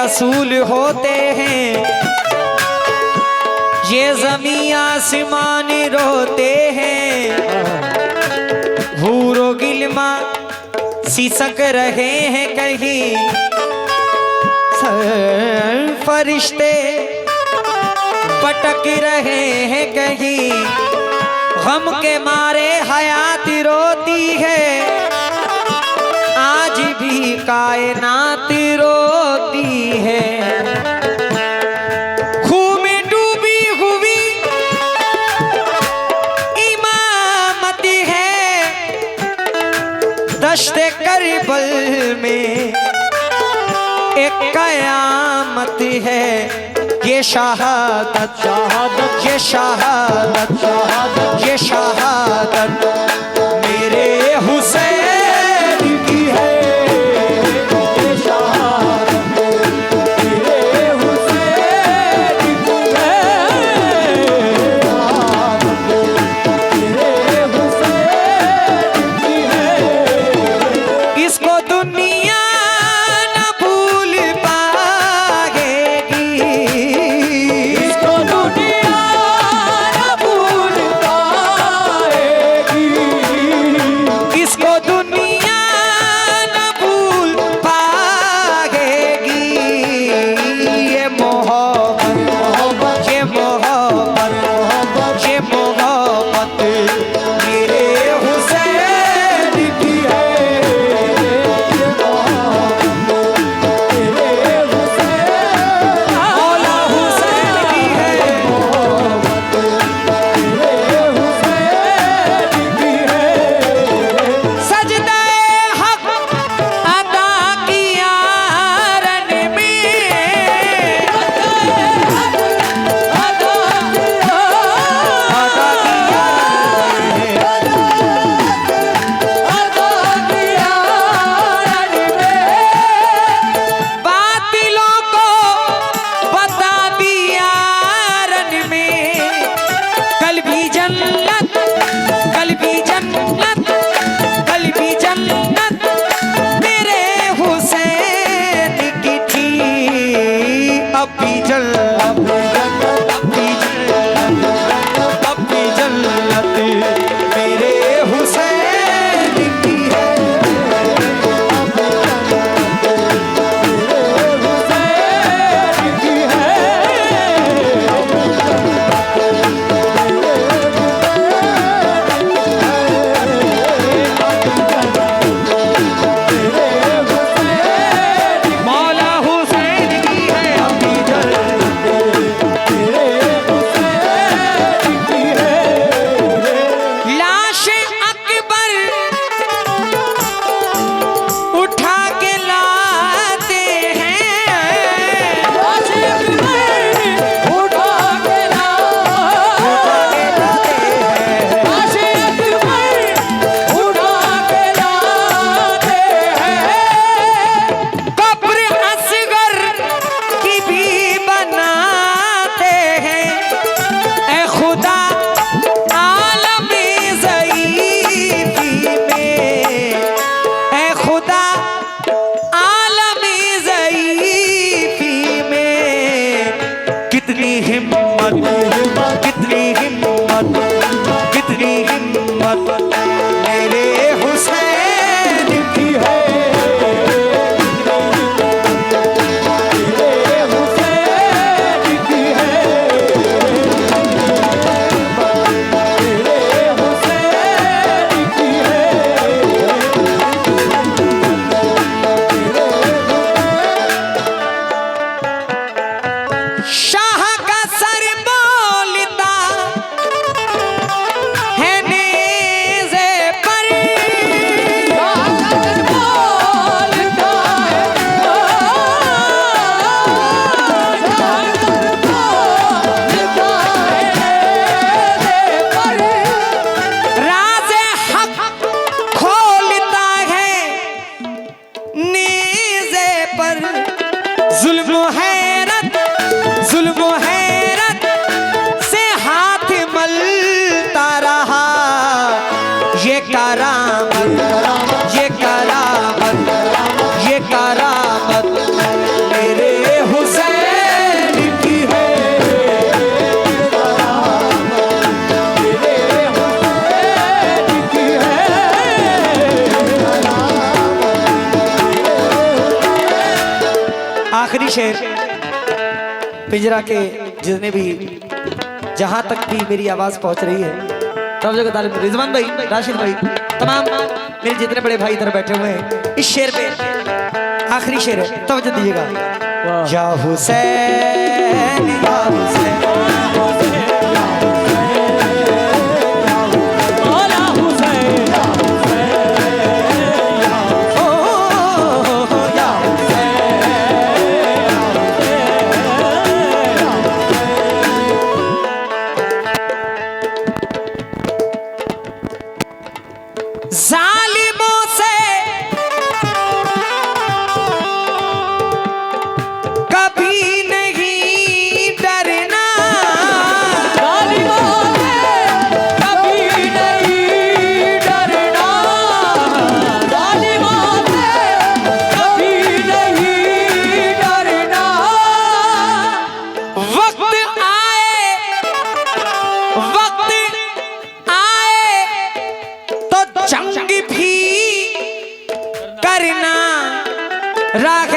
रसूल होते हैं, ये ज़मीं आसमान रोते हैं। हूरो गिलमा सिसक रहे हैं कहीं, फरिश्ते पटक रहे हैं कहीं। गम के मारे हयात रोती है, आज भी कायनात रोती है। खूह में डूबी हुई इमामत है, दश्ते करबल में एक कयामत है। ये शहादत शहादत, ये शहादत शहादत, ये शहादत मेरे हुसैन की है। ये शहादत मेरे हुसैन की है। मेरे हुसैन की है। इसको दुनिया न भूल पाएगी, इसको दुनिया न भूल पाएगी। शेर पिंजरा के जितने भी जहां तक भी मेरी आवाज पहुंच रही है सब जगह तालीम। रिजवान भाई, राशिद भाई, तमाम मेरे जितने बड़े भाई इधर बैठे हुए हैं, इस शेर पे आखिरी शेर है, तवज्जो दीजिएगा। या हुसैन या हुसैन जालिमों से कभी नहीं डरना, जालिमों से कभी नहीं डरना, जालिमों से कभी नहीं डरना। वक्त आए तो जंग भी करना, राह